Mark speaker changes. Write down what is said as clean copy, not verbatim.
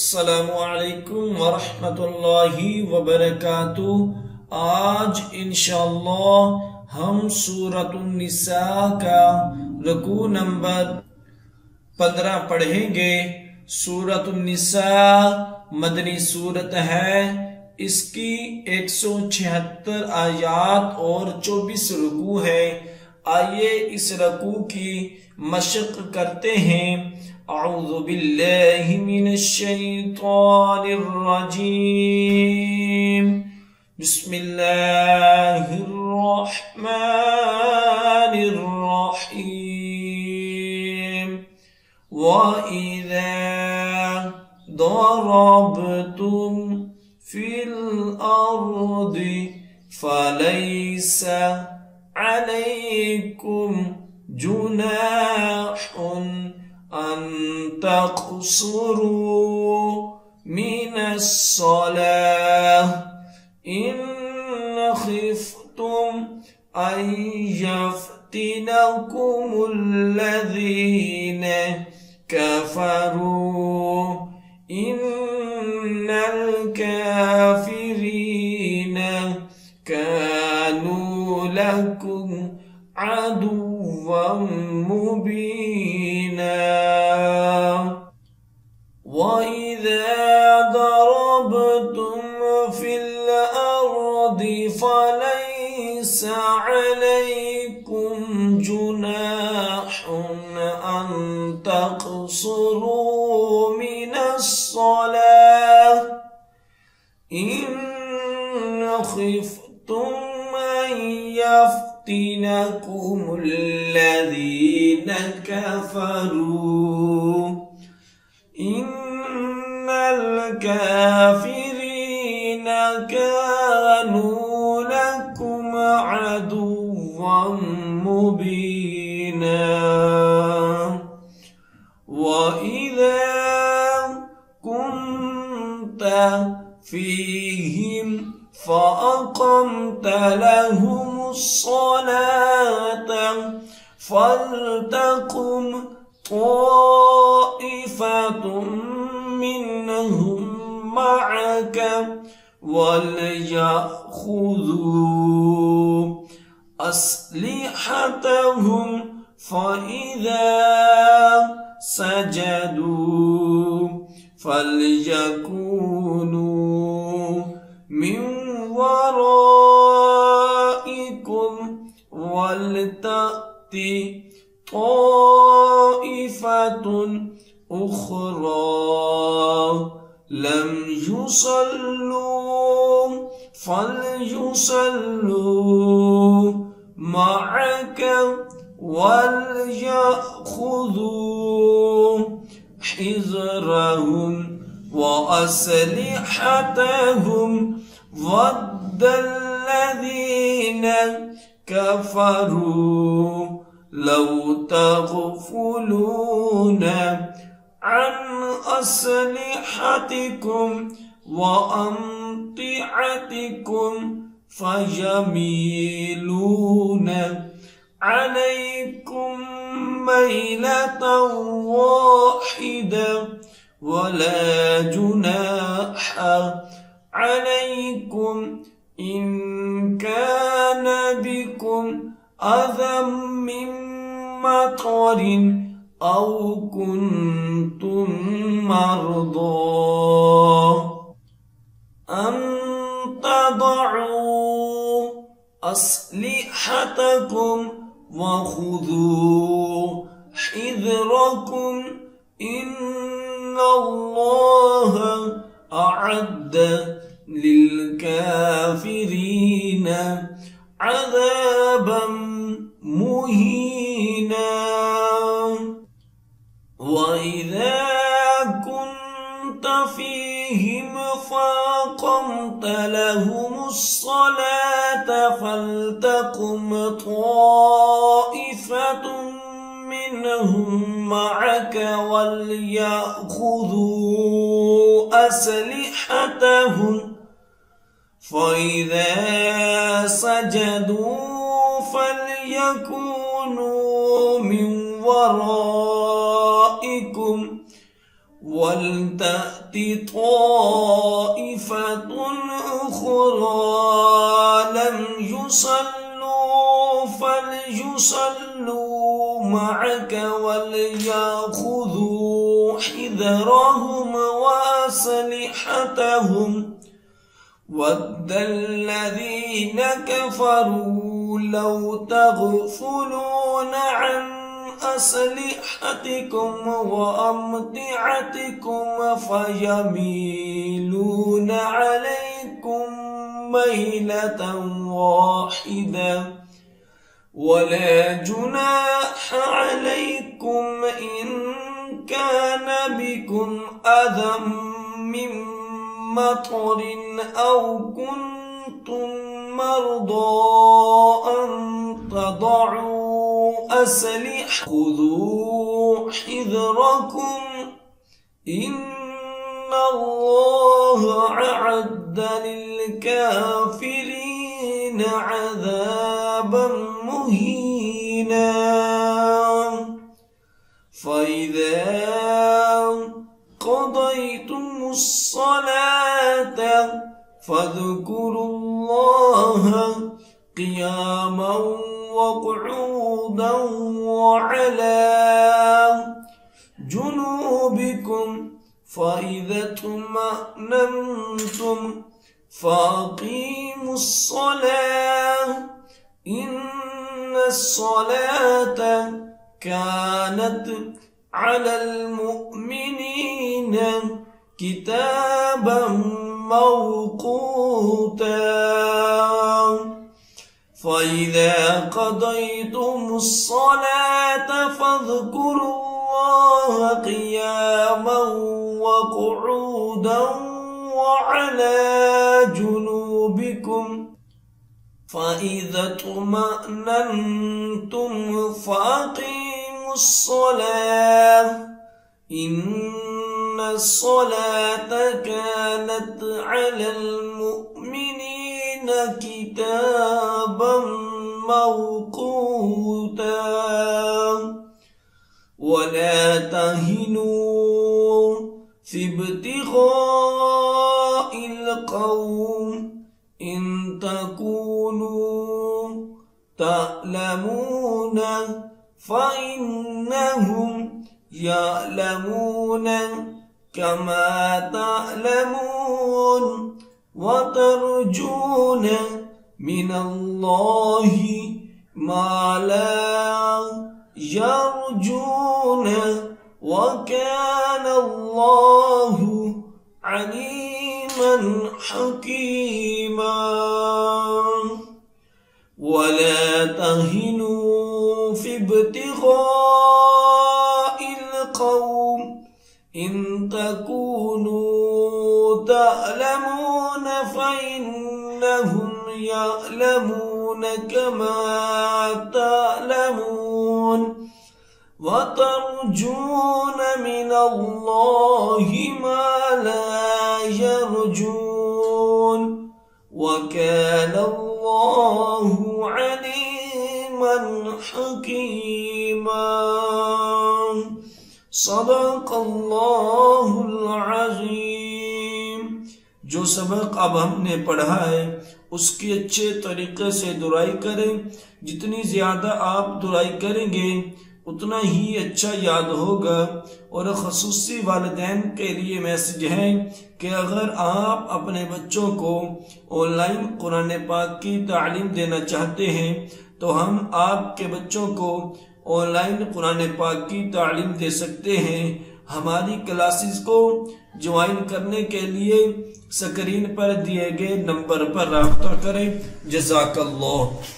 Speaker 1: अस्सलामुअलैकुम वरहमतुल्लाहि वबरकातुह। आज इंशाअल्लाह हम सूरतुन निसा का रुकू नंबर 15 पढ़ेंगे। सूरतुन निसा मदनी सूरत है। इसकी 176 आयात और 24 रुकू है। आइए इस रुकू की मशक करते हैं। अऊज़ु बिल्लाहि मिनश शैतानिर रजीम। बिस्मिल्लाहिर रहमानिर रहीम। व इज़ा दरबतुम फिल अर्दि फलैसा अलैकुम जुनाहुन अन तक़सुरू मिनस्सलाह इन खिफ्तुम अन यफ्तिनकुमुल्लज़ीन कफ़रू इन्नल काफ़िरीन कानू लकुम अदुव्वम मुबीना। वइज़ा दरबतुम फिल अर्दि फलैसा अलैकुम जुनाहुन अन तक़सुरू मिनस्सलाह इन खिफ्तुम अन यफ्तिनकुमुल्लज़ीन कफ़रू इन्नल काफ़िरीन कानू लकुम अदुव्वम मुबीना। वइज़ा कुन्त फ़ीहिम फ़अक़मत लहुमुस्सलात फ़ल्तक़ुम ताइफ़तुम मिन्हुम मअक वलयख़ुज़ू अस्लिहतहुम फ़इज़ा सजदू फलयकूनू मिन वराइकुम वलतअति ताइफ़तुन उख़रा लम युसल्लू फलयुसल्लू मअक वलयख़ुज़ू हिज़रहुम व अस्लिहतहुम वद्दल्लज़ीन कफ़रू लौ तग़फ़ुलून अन अस्लिहतिकुम व अम्तिअतिकुम फयमीलून अलैकुम मैलतन वाहिदा वला जुनाह अलैकुम इन कान बिकुम अज़म मिन मतरिन औ कुन्तुम मर्दा अन तदअू अस्लिहतकुम वख़ुज़ू हिज़रकुम इन्नल्लाह अअद्द लिलकाफ़िरीन अज़ाबन मुहीना। वइज़ा कुन्त फ़ीहिम फ़अक़मत लहुमुस्सलात फ़ल्तक़ुम ताइफ़तुम मिन्हुम मअक वलयख़ुज़ू अस्लिहतहुम फ़इज़ा सजदू फलयकूनू मिन वराइकुम ولتأت طائفة أخرى لم يصلوا فليصلوا معك وليأخذوا حذرهم وأسلحتهم ود الذين كفروا لو تغفلون عن أسلحتكم وأمتعتكم فيميلون عليكم ميلة واحدة ولا جناح عليكم إن كان بكم أذى من مطر أو كنتم مرضى أن تضعوا أسلحة خذوا حذركم إن الله أعد للكافرين عذابا مهينا فإذا قضيتم الصلاة فاذكروا الله قياما وقعودا وعلى جنوبكم فإذا اطمأننتم فأقيموا الصلاة إن الصلاة كانت على المؤمنين كتابا موقوتا فإذا قضيتم الصلاة فاذكروا الله قياما وقعودا وعلى جنوبكم فإذا اطمأننتم فأقيموا الصلاة إن الصلاة كانت على المؤمنين كتابا موقوتا ولا تهنوا في ابتغاء القوم إن تكونوا تعلمون فإنهم يعلمون كما تعلمون وترجون من الله ما لا يرجون وكان الله عليما حكيما ولا تهنوا في ابتغاء القوم إن تكونوا تعلمون فإنهم يعلمون كما تعلمون وترجون من الله ما لا يرجون وكان الله عليما حكيما صدق अल्लाह अज़ीम। जो सबक अब हमने पढ़ा है उसकी अच्छे तरीके से दुराई करें। जितनी ज्यादा आप दुराई करेंगे उतना ही अच्छा याद होगा। और ख़ुसूसी वालिदैन के लिए मैसेज है कि अगर आप अपने बच्चों को ऑनलाइन कुरान पाक की तालीम देना चाहते हैं तो हम आपके बच्चों को ऑनलाइन कुरान पाक की तालीम दे सकते हैं। हमारी क्लासेस को ज्वाइन करने के लिए स्क्रीन पर दिए गए नंबर पर राब्ता करें। जज़ाकल्लाह।